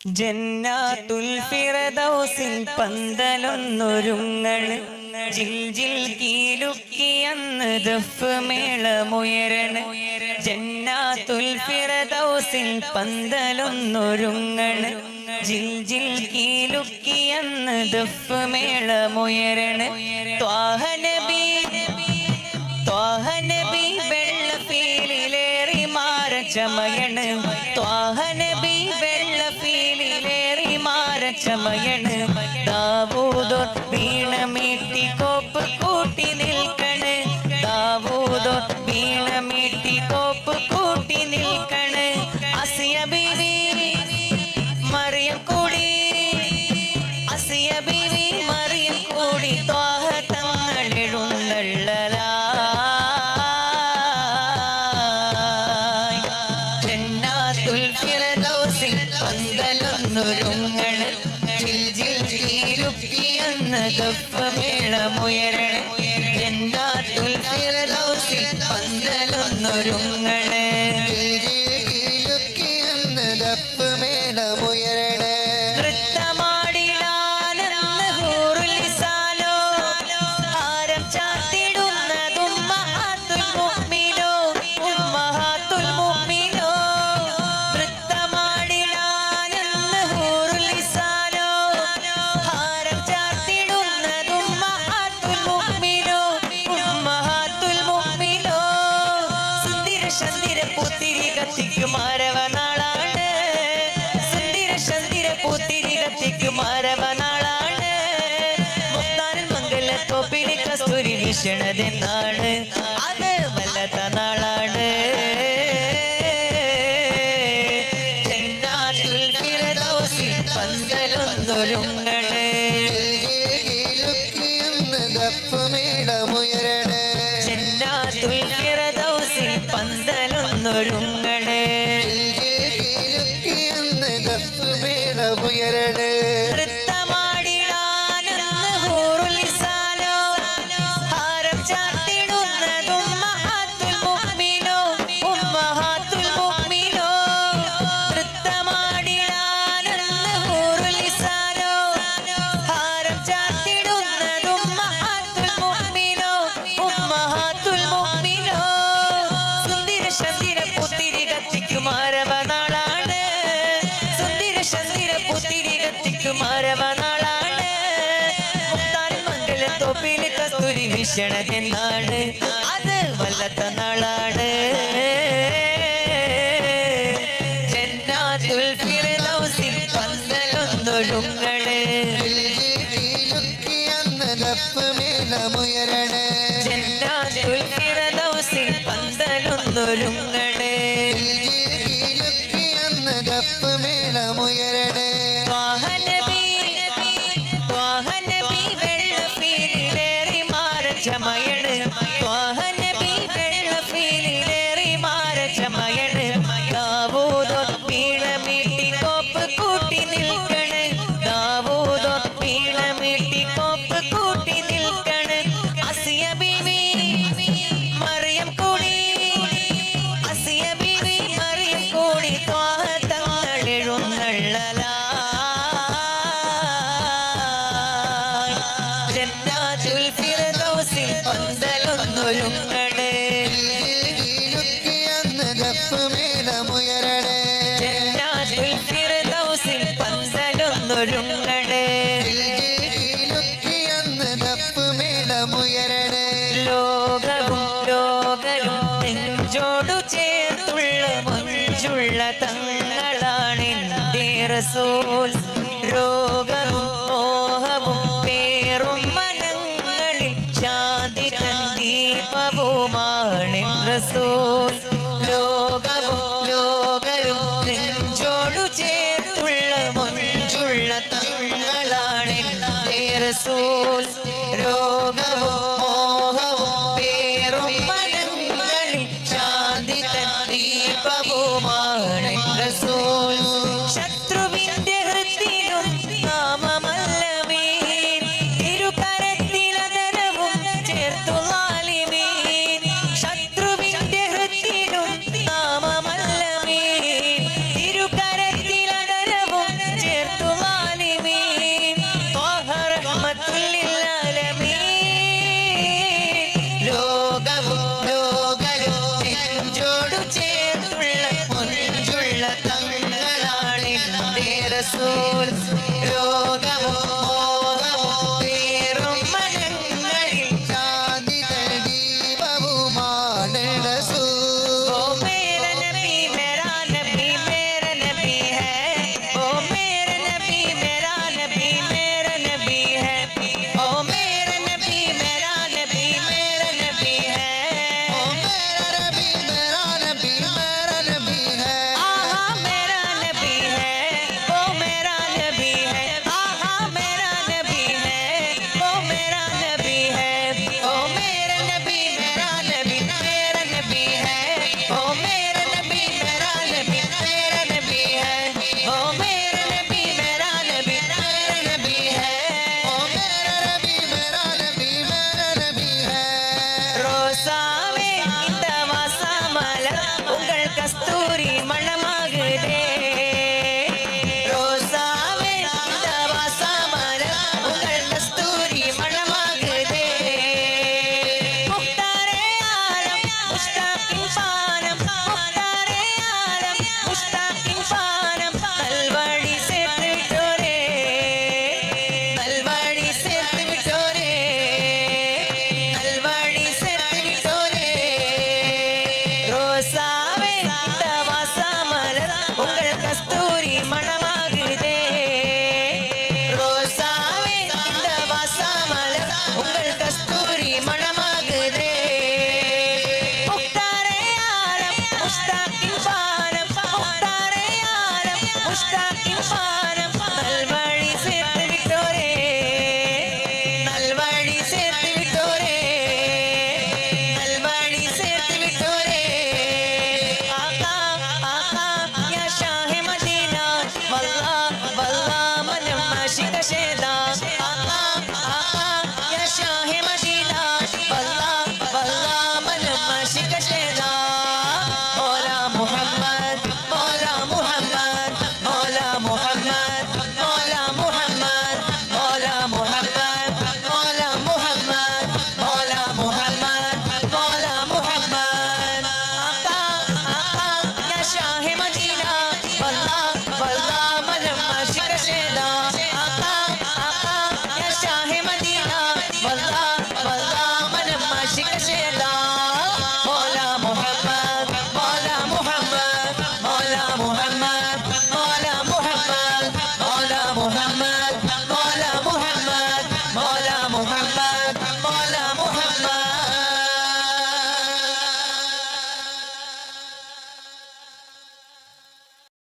ജന്നാത്തുൽ ഫിർദൗസിൽ പന്തലൊന്നൊരുങ്ങണ് ജിൽ ജിൽ കീലുക്കിയന്ന് ദഫ് മേളമുയരണ് ജന്നാത്തുൽ ഫിർദൗസിൽ പന്തലൊന്നൊരുങ്ങണ് ജിൽ ജിൽ കീലുക്കിയന്ന് ദഫ് മേളമുയരണ് ത്വാഹ നബി വെള്ളഫീലിലേറി മാരചമയണ് ത്വാഹ നബി വെള്ളഫീലിലേറി മാരചമയണ് ദാവൂദോർ വീണമീട്ടി കോപ്പ് കൂട്ടി നിൽക്കണ് ദാവൂദോർ വീണമീട്ടി കോപ്പ് കൂട്ടി നിൽക്കണ് അസിയ ബീവി മറിയം കൂടി അസിയ ബീവി മറിയം കൂടി ത്വാഹ തങ്ങളെഴുന്നള്ളലാ പന്തലൊന്നൊരുങ്ങണ് ജിൽ ജിൽ കീലുക്കിയന്ന് ദഫ് മേളമുയരണ് ജന്നാത്തുൽ ഫിർദൗസിൽ പന്തലൊന്നൊരുങ്ങണ് ജിൽ ജിൽ കീലുക്കിയന്ന് ദഫ് മേളമുയരണ് നൃത്തമാടിടാനെന്ന് ഹൂറുൽ ഇസാലോ ഹാരം ചാർത്തിടുന്നതും ഉമ്മഹാത്തുൽ മുഅ്മിനോ ഉമ്മഹാത്തുൽ മുഅ്മിനോ മാരവനാളാണ് സുന്ദര ചന്ദ്ര പൂത്തിരി കത്തിക്ക് മാരവനാളാണ് മുത്താനിൽ മംഗലത്തോപ്പിൽ കസ്തൂരി വീശണതെന്നാണ് അത് വല്ലാത്ത നാളാണ് ജന്നാത്തുൽ ഫിർദൗസിൽ പന്തലൊന്നൊരുങ്ങണ് ദഫ് മേളമുയരണ് ജന്നാത്തുൽ ഫിർദൗസിൽ പന്തലൊന്നൊരുങ്ങണ് നൃത്തമാടിടാനെന്ന് ഹൂറുൽ ഇസാലോ ഹാരം ചാർത്തിടുന്നതും ഉമ്മഹാത്തുൽ മുഅ്മിനോ ഉമ്മഹാത്തുൽ മുഅ്മിനോ നൃത്തമാടിടാനെന്ന് ഹൂറുൽ ഇസാലോ ഹാരം ചാർത്തിടുന്നതും ഉമ്മഹാത്തുൽ മുഅ്മിനോ ഉമ്മഹാത്തുൽ മുഅ്മിനോ സുന്ദര ചന്ദ്ര പൂത്തിരി കത്തിക്ക് മാരവനാളാണ് മാരവനാളാണ് മുത്താനിൽ മംഗലത്തോപ്പിൽ കസ്തൂരി വീശണതെന്നാണ് അത് വല്ലാത്ത നാളാണ് ജന്നാത്തുൽ ഫിർദൗസിൽ പന്തലൊന്നൊരുങ്ങണ് ജന്നാത്തുൽ ഫിർദൗസിൽ പന്തലൊന്നൊരുങ്ങണ് ദഫ് മേളമുയരണ് ത്വാഹ നബി വെള്ളഫീലിലേറി മാരചമയണ് ത്വാഹ നബി വെള്ളഫീലിലേറി മാരചമയണ് ദാവൂദോർ വീണമീട്ടി കോപ്പ് കൂട്ടി നിൽക്കണ് ദാവൂദോർ വീണമീട്ടി കോപ്പ് കൂട്ടി നിൽക്കണ് അസിയ ബീവി മറിയം കൂടി അസിയ ബീവി മറിയം കൂടി ത്വാഹ തങ്ങളെഴുന്നള്ളലാ ജന്നാത്തുൽ ഫിർദൗസിൽ പന്തലൊന്നൊരുങ്ങണ് ദഫ് മേളമുയരണ് ജന്നാത്തുൽ ഫിർദൗസിൽ പന്തലൊന്നൊരുങ്ങണ് ദഫ് മേളമുയരണ് ലോകവും നെഞ്ചോടു ചേർത്തുള്ള മഞ്ചുള്ള തങ്ങളാണെന്റെ റസൂൽ രോഗവും മോഹവും പേറും മനങ്ങളിൽ ശാന്തി തൻ ദീപവുമാണ് റസൂൽ ലോകവും നെഞ്ചോടു ചേർത്തുള്ള മഞ്ചുള്ള തങ്ങളാണെന്റെ റസൂൽ രോഗവും മോഹവും പേറും മനങ്ങളിൽ ശാന്തി തൻ ദീപവുമാണ് റസൂൽ ശത്രുവിന്റെ ഹൃത്തിലും നാമമല്ലമീൻ തിരുകരത്തിലതരവും ചേർത്തു ളാലിമീൻ ശത്രുവിന്റെ ഹൃത്തിലും നാമമല്ലമീൻ തിരുകരത്തിലതരവും മണിയോടു ചേർത്തുള്ള മുഞ്ചുള്ള തങ്ങളാണ് എൻ്റെ റസൂൽ രോഗവും മോഹവും പേറും മനങ്ങളിൽ ശാന്തി തേടി ബഹുമാണ് റസൂൽ ഓ മേരാ നബി മേരാ നബി മേരാ നബി है ओ मेरा नबी मेरा नबी मेरा नबी है ओ मेरा नबी मेरा नबी मेरा नबी है ओ मेरा नबी मेरा नबी मेरा नबी है आहा मेरा नबी है ओ मेरा नबी है आहा मेरा नबी है ओ मेरा नबी है ओ मेरा नबी मेरा नबी मेरा नबी है ओ मेरा नबी मेरा नबी मेरा नबी है ओ मेरा नबी मेरा नबी मेरा नबी है ओ मेरा नबी मेरा नबी मेरा नबी है ரோசாவே இந்த வாசமலர் உங்கள் கஸ்தூரி மணமாகுதே ரோசாவே இந்த வாசமலர் உங்கள் கஸ்தூரி மணமாகுதே முக்தாரே ஆலம் முஸ்தாகின் பானம் முக்தாரே ஆலம் முஸ்தாகின் பானம் நல்வழி சேர்த்து விட்டோரே நல்வழி சேர்த்து விட்டோரே நல்வழி சேர்த்து விட்டோரே ரோசாவே இந்த வாசமலர் உங்கள் கஸ்தூரி மணமாகுதே ரோசாவே இந்த வாசமலர் உங்கள் கஸ்தூரி மணமாகுதே முக்தாரே ஆலம் முஸ்தாகின் பானம் முக்தாரே ஆலம் முஸ்தாகின் பானம் நல்வழி சேர்த்து விட்டோரே நல்வழி சேர்த்து விட்டோரே நல்வழி சேர்த்து விட்டோரே ஆகா ஆகா யா ஷாஹே மதீனா வல்லா வல்லா மனம் ஆஷிக ஷேதா ஆகா ஆகா யா ஷாஹே மதீனா வல்லா வல்லா மனம் ஆஷிக ஷேதா மௌला முஹம்மद मौला मुहम्मद मौला मुहम्मद मौला मुहम्मद मौला मुहम्मद मौला मुहम्मद मौला मुहम्मद मौला मुहम्मद आका आका या शाह मदीना वल्ला वल्ला मनम आशिक शेदा आका आका या शाह मदीना वल्ला वल्ला मनम आशिक शेदा मौला मुहम्मद मौला मुहम्मद मौला मुहम्मद मौला मुहम्मद मौला मुहम्मद मौला मुहम्मद मौला मुहम्मद